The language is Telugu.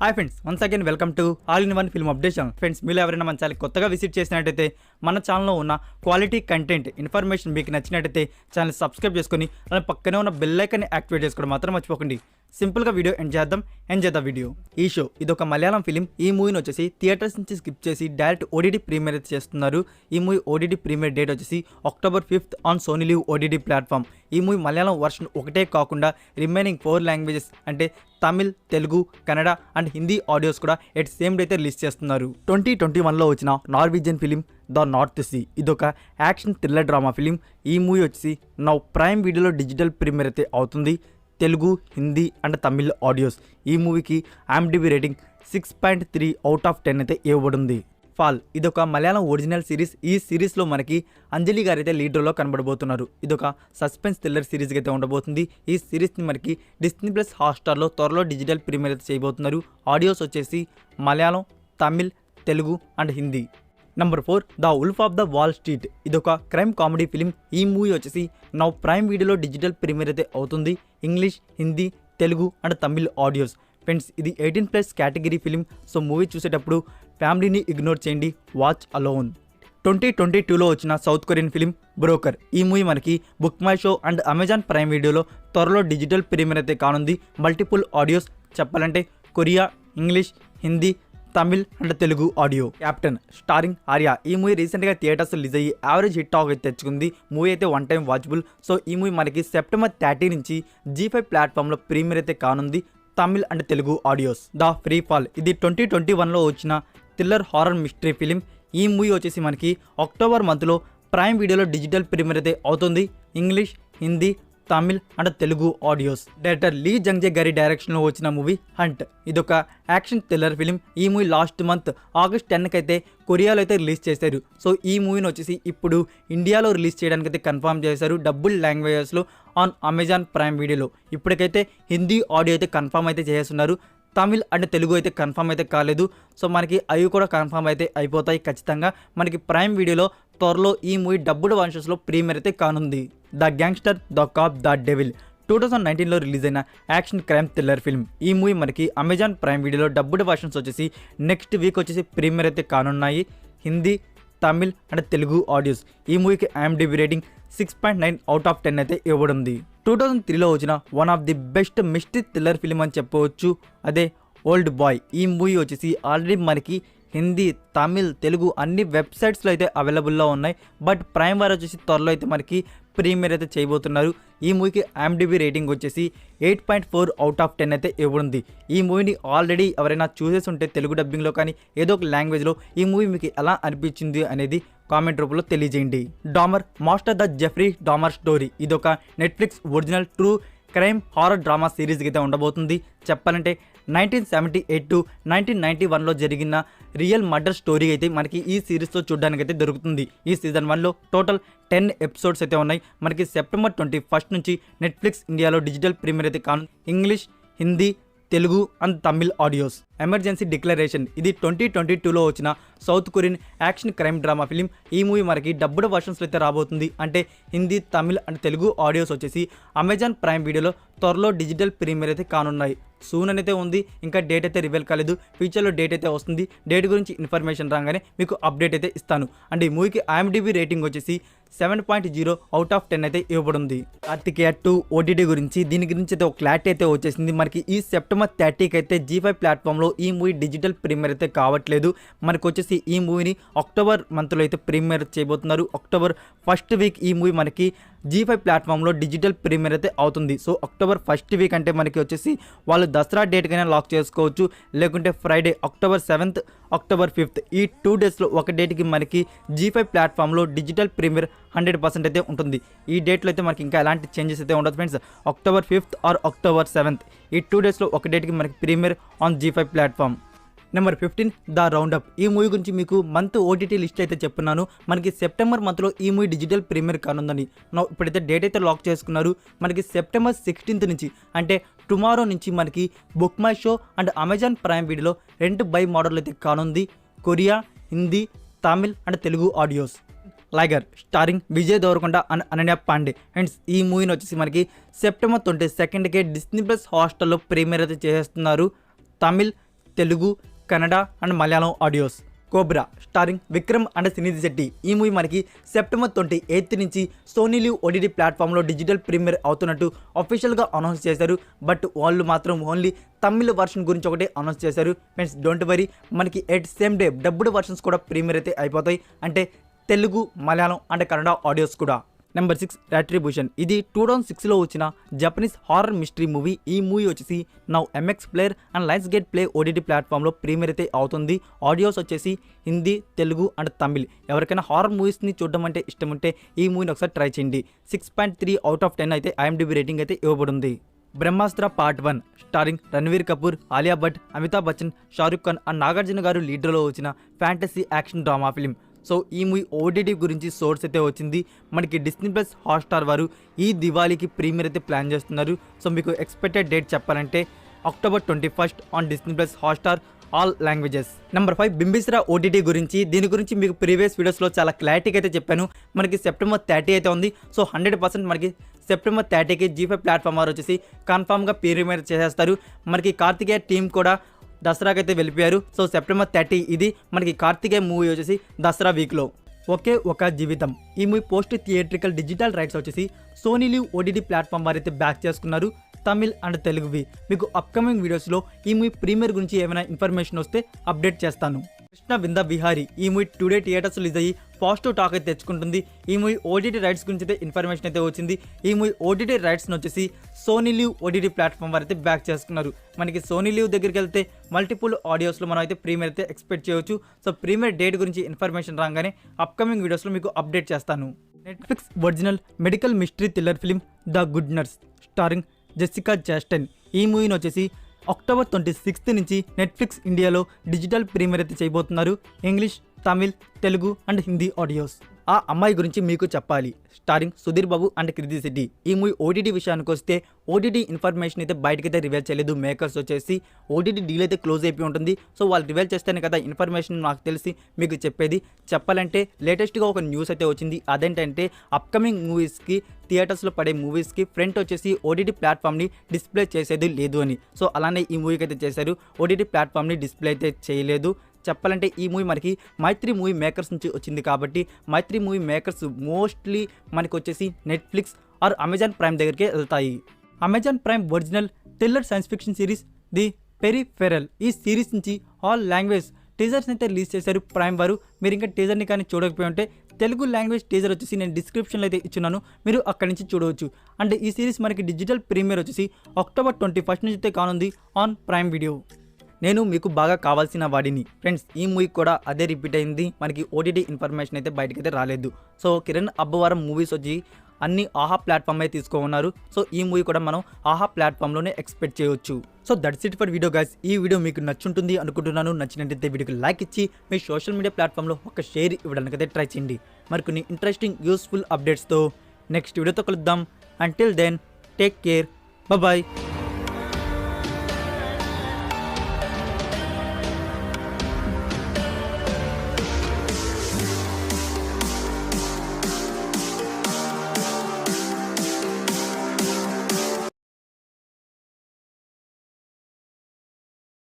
Hi friends, once again welcome to all in one film updation. Friends, మీరు ఎవరైనా మన ఛానల్ కొత్తగా విజిట్ చేసినట్టయితే మన ఛానల్లో ఉన్న క్వాలిటీ కంటెంట్ ఇన్ఫర్మేషన్ మీకు నచ్చినట్టయితే ఛానల్ సబ్స్క్రైబ్ చేసుకొని అలాగే పక్కనే ఉన్న బెల్ ఐకాన్ని యాక్టివేట్ చేసుకోవడం మాత్రం మర్చిపోకండి. సింపుల్గా వీడియో ఎండ్ చేద్దాం వీడియో. ఈ షో ఇదొక మలయాళం ఫిలిం. ఈ మూవీని వచ్చేసి థియేటర్స్ నుంచి స్కిప్ చేసి డైరెక్ట్ ఓటీటీ ప్రీమియర్ అయితే చేస్తున్నారు. ఈ మూవీ ఓటీటీ ప్రీమియర్ డేట్ వచ్చేసి October 5th on Sony live OTT platform. ఈ మూవీ మలయాళం వర్షన్ ఒకటే కాకుండా రిమైనింగ్ 4 లాంగ్వేజెస్ అంటే తమిళ్, తెలుగు, కన్నడ అండ్ హిందీ ఆడియోస్ కూడా ఎట్ సేమ్ డే అయితే రిలీజ్ చేస్తున్నారు. 2021లో వచ్చిన Norwegian film the North Sea ఇదొక యాక్షన్ థ్రిల్లర్ డ్రామా ఫిలిం. ఈ మూవీ వచ్చేసి నౌ ప్రైమ్ వీడియోలో డిజిటల్ ప్రీమియర్ అయితే అవుతుంది. Telugu, Hindi and Tamil audios. ఈ మూవీకి IMDb రేటింగ్ 6.3 అవుట్ ఆఫ్ 10 అయితే ఇవ్వబడింది. ఫాల్ ఇదొక మలయాళం ఒరిజినల్ సిరీస్. ఈ సిరీస్లో మనకి అంజలి గారు అయితే లీడ్ రోల్లో కనబడబోతున్నారు. ఇదొక సస్పెన్స్ థ్రిల్లర్ సిరీస్గా అయితే ఉండబోతుంది. ఈ సిరీస్ని మనకి Disney+ హాట్స్టార్లో త్వరలో డిజిటల్ ప్రీమియర్ అయితే చేయబోతున్నారు. ఆడియోస్ వచ్చేసి Malayalam, Tamil, Telugu and Hindi. Number 4 the wolf of the Wall Street ఇదొక క్రైమ్ కామెడీ ఫిలిం. ఈ మూవీ వచ్చేసి నౌ ప్రైమ్ వీడియోలో డిజిటల్ ప్రీమియర్ అయితే అవుతుంది. English, Hindi, Telugu and Tamil audios. Friends, ఇది 18+ కేటగిరీ ఫిలిం. సో మూవీ చూసేటప్పుడు ఫ్యామిలీని ఇగ్నోర్ చేయండి, వాచ్ అలోన్. 2022లో వచ్చిన సౌత్ కొరియన్ ఫిలిం బ్రోకర్. ఈ మూవీ మనకి book my show and Amazon prime వీడియోలో త్వరలో డిజిటల్ ప్రీమియర్ అయితే కానుంది. మల్టిపుల్ ఆడియోస్ చెప్పాలంటే Korea, English, Hindi, Tamil and Telugu audio. Captain starring Arya. ఈ మూవీ రీసెంట్గా థియేటర్స్ రిలీజ్ అయ్యి యావరేజ్ హిట్ టాక్ అయితే తెచ్చుకుంది. మూవీ అయితే 1 టైం వాచబుల్. సో ఈ మూవీ మనకి September 30 నుంచి G5 ప్లాట్ఫామ్లో ప్రీమియర్ అయితే కానుంది. Tamil and Telugu audios. The free fall ఇది 2021లో వచ్చిన థ్రిల్లర్ హారర్ మిస్టరీ ఫిలిం. ఈ మూవీ వచ్చేసి మనకి October మంత్లో ప్రైమ్ వీడియోలో డిజిటల్ ప్రీమియర్ అయితే అవుతుంది. English, Hindi, Tamil and Telugu audios. Director Lee Jungjae గారి డైరెక్షన్లో వచ్చిన మూవీ హంట్ ఇదొక యాక్షన్ థ్రిల్లర్ ఫిలిం. ఈ మూవీ లాస్ట్ మంత్ August 10కి అయితే కొరియాలో అయితే రిలీజ్ చేశారు. సో ఈ మూవీని వచ్చేసి ఇప్పుడు ఇండియాలో రిలీజ్ చేయడానికి అయితే కన్ఫర్మ్ చేశారు డబుల్ లాంగ్వేజెస్లో ఆన్ అమెజాన్ ప్రైమ్ వీడియోలో. ఇప్పటికైతే హిందీ ఆడియో అయితే కన్ఫర్మ్ అయితే చేస్తున్నారు. తమిళ్ అండ్ తెలుగు అయితే కన్ఫర్మ్ అయితే కాలేదు. సో మనకి అవి కూడా కన్ఫర్మ్ అయితే అయిపోతాయి ఖచ్చితంగా. మనకి ప్రైమ్ వీడియోలో త్వరలో ఈ మూవీ డబ్బుడ్ వర్షన్స్లో ప్రీమియర్ అయితే కానుంది. The gangster, the cop, the devil 2019లో రిలీజ్ అయిన యాక్షన్ క్రైమ్ థ్రిల్లర్ ఫిల్మ్. ఈ మూవీ మనకి అమెజాన్ ప్రైమ్ వీడియోలో డబ్బుడ్ వర్షన్స్ వచ్చేసి నెక్స్ట్ వీక్ వచ్చేసి ప్రీమియర్ అయితే కానున్నాయి. Hindi, Tamil and Telugu audios. ఈ మూవీకి IMDb రేటింగ్ 6.9 అవుట్ ఆఫ్ 10 అయితే ఇవ్వబడింది. 2003లో వచ్చిన one of the best mystery thriller film అని చెప్పవచ్చు, అదే ఓల్డ్ బాయ్. ఈ మూవీ వచ్చేసి ఆల్రెడీ మనకి హిందీ, తమిళ్, తెలుగు అన్ని వెబ్సైట్స్లో అయితే అవైలబుల్లో ఉన్నాయి. బట్ ప్రైమ్ వారు వచ్చేసి త్వరలో అయితే మనకి ప్రీమియర్ అయితే చేయబోతున్నారు. ఈ మూవీకి IMDb రేటింగ్ వచ్చేసి 8.4 అవుట్ ఆఫ్ 10 అయితే ఇవ్వనుంది. ఈ మూవీని ఆల్రెడీ ఎవరైనా చూసేసి ఉంటే తెలుగు డబ్బింగ్లో కానీ ఏదో ఒక లాంగ్వేజ్లో ఈ మూవీ మీకు ఎలా అనిపించింది అనేది కామెంట్ రూపంలో తెలియజేయండి. Dahmer monster the Jeffrey Dahmer story ఇదొక Netflix original true crime horror drama సిరీస్కి అయితే ఉండబోతుంది. చెప్పాలంటే 1978 to 1991లో జరిగిన రియల్ మర్డర్ స్టోరీ అయితే మనకి ఈ సిరీస్తో చూడడానికి అయితే దొరుకుతుంది. ఈ సీజన్ 1లో టోటల్ 10 ఎపిసోడ్స్ అయితే ఉన్నాయి. మనకి September 21 నుంచి Netflix ఇండియాలో డిజిటల్ ప్రీమియర్ అయితే కాను. English, Hindi, Telugu and Tamil audios. Emergency declaration ఇది 2022లో వచ్చిన south Korean action crime drama film. ఈ మూవీ మనకి డబ్బుడ్ వర్షన్స్లో అయితే రాబోతుంది. అంటే హిందీ, తమిళ్ అండ్ తెలుగు ఆడియోస్ వచ్చేసి అమెజాన్ ప్రైమ్ వీడియోలో త్వరలో డిజిటల్ ప్రీమియర్ అయితే కానున్నాయి. సూన్ అయితే ఉంది, ఇంకా డేట్ అయితే రివీల్ కాలేదు. ఫ్యూచర్లో డేట్ అయితే వస్తుంది. డేట్ గురించి ఇన్ఫర్మేషన్ రాగానే మీకు అప్డేట్ అయితే ఇస్తాను. అండ్ ఈ మూవీకి IMDb రేటింగ్ వచ్చేసి 7.0 అవుట్ ఆఫ్ 10 అయితే ఇవ్వబడింది. కార్తికేయ 2 OTT గురించి దీని గురించి అయితే ఒక క్లారిటీ అయితే వచ్చేసింది. మనకి ఈ September 30కి అయితే G5 ప్లాట్ఫామ్లో ఈ మూవీ డిజిటల్ ప్రీమియర్ అయితే కావట్లేదు. మనకు వచ్చేసి ఈ మూవీని October మంత్లో అయితే ప్రీమియర్ చేయబోతున్నారు. October 1st వీక్ ఈ మూవీ మనకి G5 ప్లాట్ఫామ్లో డిజిటల్ ప్రీమియర్ అయితే అవుతుంది. సో October 1st వీక్ అంటే మనకి వచ్చేసి వాళ్ళు దసరా డేట్కైనా లాక్ చేసుకోవచ్చు, లేకుంటే Friday October 7th, October 5th ఈ 2 డేస్లో ఒక డేట్కి మనకి G5 ప్లాట్ఫామ్లో డిజిటల్ ప్రీమియర్ 100% అయితే ఉంటుంది. ఈ డేట్లో అయితే మనకి ఇంకా ఎలాంటి చేంజెస్ అయితే ఉండదు friends. October 5th are October 7th ఈ 2 డేస్లో ఒక డేట్కి మనకి premiere on G5 platform. Number 15 the roundup. ఈ మూవీ గురించి మీకు మంత్ OTT లిస్ట్ అయితే చెప్పున్నాను. మనకి September మంత్లో ఈ మూవీ డిజిటల్ ప్రీమియర్ కానుందని ఇప్పుడైతే డేట్ అయితే లాక్ చేసుకున్నారు. మనకి September 16th నుంచి అంటే టుమారో నుంచి మనకి book my show and Amazon prime వీడియోలో రెంట్ బై మోడల్ అయితే కానుంది. Korea, Hindi, Tamil and Telugu audios. Liger starring Vijay Deverakonda and Ananya Pandey. And ఈ మూవీని వచ్చేసి మనకి September 22కే Disney+ హాట్స్టార్లో ప్రీమియర్ అయితే చేస్తున్నారు. Tamil, Telugu, Kannada and Malayalam audios. Cobra starring Vikram and Sunidhi Shetty. ఈ మూవీ మనకి సెప్టెంబర్ 28 నుంచి సోనీ లివ్ ఓటీటీ ప్లాట్ఫామ్లో డిజిటల్ ప్రీమియర్ అవుతున్నట్టు అఫీషియల్గా అనౌన్స్ చేశారు. బట్ వాళ్ళు మాత్రం ఓన్లీ తమిళ వర్షన్ గురించి ఒకటే అనౌన్స్ చేశారు. ఫ్రెండ్స్ డోంట్ వరీ, మనకి at same day dubbed versions కూడా ప్రీమియర్ అయితే అయిపోతాయి. అంటే తెలుగు, మలయాళం అండ్ కన్నడ ఆడియోస్ కూడా. Number 6 retribution. ఇది 2006లో వచ్చిన జపనీస్ హారర్ మిస్టరీ మూవీ. ఈ మూవీ వచ్చేసి now MX player and Lionsgate Play OTT ప్లాట్ఫామ్లో ప్రీమియర్ అయితే అవుతుంది. ఆడియోస్ వచ్చేసి హిందీ, తెలుగు అండ్ తమిళ్. ఎవరికైనా హారర్ మూవీస్ని చూడడం అంటే ఇష్టం ఉంటే ఈ మూవీని ఒకసారి ట్రై చేయండి. 6.3 అవుట్ ఆఫ్ 10 అయితే IMDb రేటింగ్ అయితే ఇవ్వబడింది. Brahmastra part 1 starring Ranveer Kapoor, Alia Bhatt, Amitabh Bachchan, Shahrukh Khan and Nagarjuna గారు లీడర్లో వచ్చిన fantasy action drama film. So ఈ మూవీ ఓటీటీ గురించి సోర్స్ అయితే వచ్చింది. మనకి డిస్నీ ప్లస్ హాట్స్టార్ వారు ఈ దివాళీకి ప్రీమియర్ అయితే ప్లాన్ చేస్తున్నారు. సో మీకు ఎక్స్పెక్టెడ్ డేట్ చెప్పాలంటే October 21 on Disney plus Hotstar all languages. Number 5 Bimbisara OTT గురించి. దీని గురించి మీకు ప్రీవియస్ వీడియోస్లో చాలా క్లారిటీగా అయితే చెప్పాను. మనకి సెప్టెంబర్ 30 అయితే ఉంది. సో 100% మనకి సెప్టెంబర్ 30కి G5 ప్లాట్ఫామ్ వారు వచ్చేసి కన్ఫామ్గా ప్రీమియర్ చేసేస్తారు. మనకి కార్తికేయ టీం కూడా దసరాకైతే వెళ్ళిపోయారు. సో సెప్టెంబర్ 30 ఇది మనకి కార్తికేయ మూవీ వచ్చేసి దసరా వీక్లో. ఒకే ఒక జీవితం. ఈ movie post theatrical digital rights వచ్చేసి సోనీ లివ్ ఓటీటీ ప్లాట్ఫామ్ వారైతే బ్యాక్ చేసుకున్నారు. తమిళ్ అండ్ తెలుగువి. మీకు అప్కమింగ్ వీడియోస్లో ఈ మూవీ ప్రీమియర్ గురించి ఏమైనా ఇన్ఫర్మేషన్ వస్తే అప్డేట్ చేస్తాను. కృష్ణ వింద విహారీ. ఈ మూవీ టుడే థియేటర్స్ రిలీజ్ అయ్యి పాజిటివ్ టాక్ అయితే తెచ్చుకుంటుంది. ఈ మూవీ ఓటీటీ రైట్స్ గురించి అయితే ఇన్ఫర్మేషన్ అయితే వచ్చింది. ఈ మూవీ ఓటీటీ రైట్స్ని వచ్చేసి సోనీ లివ్ ఓటీటీ ప్లాట్ఫామ్ వారు అయితే బ్యాక్ చేసుకున్నారు. మనకి సోనీ లివ్ దగ్గరికి వెళ్తే మల్టిపుల్ ఆడియోస్లో మనం అయితే ప్రీమియర్ అయితే ఎక్స్పెక్ట్ చేయవచ్చు. సో ప్రీమియర్ డేట్ గురించి ఇన్ఫర్మేషన్ రాగానే అప్కమింగ్ వీడియోస్లో మీకు అప్డేట్ చేస్తాను. Netflix original medical mystery thriller film the good nurse starring Jessica Chastain. ఈ మూవీని వచ్చేసి October 26 నుంచి నెట్ఫ్లిక్స్ ఇండియాలో డిజిటల్ ప్రీమియర్ అయితే చేయబోతున్నారు. English, Tamil, Telugu and Hindi audios. ఆ అమ్మాయి గురించి మీకు చెప్పాలి. స్టారింగ్ సుధీర్ బాబు అండ్ కృతి శెట్టి. ఈ మూవీ ఓటీటీ విషయానికి వస్తే ఓటీటీ ఇన్ఫర్మేషన్ అయితే బయటకైతే రివీల్ చేయలేదు. మేకర్స్ వచ్చేసి ఓటీటీ డీల్ అయితే క్లోజ్ అయిపోయి ఉంటుంది. సో వాళ్ళు రివీల్ చేస్తేనే కదా ఇన్ఫర్మేషన్ నాకు తెలిసి మీకు చెప్పేది. చెప్పాలంటే లేటెస్ట్గా ఒక న్యూస్ అయితే వచ్చింది. అదేంటంటే అప్కమింగ్ మూవీస్కి, థియేటర్స్లో పడే మూవీస్కి ఫ్రంట్ వచ్చేసి ఓటీటీ ప్లాట్ఫామ్ని డిస్ప్లే చేసేది లేదు అని. సో అలానే ఈ మూవీకి అయితే చేశారు. ఓటీటీ ప్లాట్ఫామ్ని డిస్ప్లే అయితే చేయలేదు. చెప్పాలంటే ఈ మూవీ మనకి మైత్రి మూవీ మేకర్స్ నుంచి వచ్చింది కాబట్టి మైత్రి మూవీ మేకర్స్ మోస్ట్లీ మనకి వచ్చేసి నెట్ఫ్లిక్స్ ఆర్ అమెజాన్ ప్రైమ్ దగ్గరికి వెళ్తాయి. Amazon prime original thriller science fiction series the peripheral. ఈ సిరీస్ నుంచి ఆల్ లాంగ్వేజ్ టీజర్స్ అయితే రిలీజ్ చేశారు ప్రైమ్ వారు. మీరు ఇంకా టీజర్ని కానీ చూడకపోయి ఉంటే తెలుగు లాంగ్వేజ్ టీజర్ వచ్చేసి నేను డిస్క్రిప్షన్లో అయితే ఇచ్చున్నాను, మీరు అక్కడి నుంచి చూడవచ్చు. అండ్ ఈ సిరీస్ మనకి డిజిటల్ ప్రీమియర్ వచ్చేసి October 21 నుంచి అయితే కానుంది ఆన్ ప్రైమ్ వీడియో. నేను మీకు బాగా కావాల్సిన వాడిని. ఫ్రెండ్స్ ఈ మూవీ కూడా అదే రిపీట్ అయింది. మనకి ఓటీటీ ఇన్ఫర్మేషన్ అయితే బయటకైతే రాలేదు. సో కిరణ్ అబ్బవరం మూవీస్ వచ్చి అన్ని ఆహా ప్లాట్ఫామ్ అయితే తీసుకోన్నారు. సో ఈ మూవీ కూడా మనం ఆహా ప్లాట్ఫామ్లోనే ఎక్స్పెక్ట్ చేయవచ్చు. So that's it for video guys. ఈ వీడియో మీకు నచ్చుంటుంది అనుకుంటున్నాను. నచ్చినట్టయితే వీడియోకి లైక్ ఇచ్చి మీ సోషల్ మీడియా ప్లాట్ఫామ్లో ఒక షేర్ ఇవ్వడానికి అయితే ట్రై చేయండి. మరికొన్ని ఇంట్రెస్టింగ్ యూస్ఫుల్ అప్డేట్స్తో నెక్స్ట్ వీడియోతో కలుద్దాం. Until then take care, bye.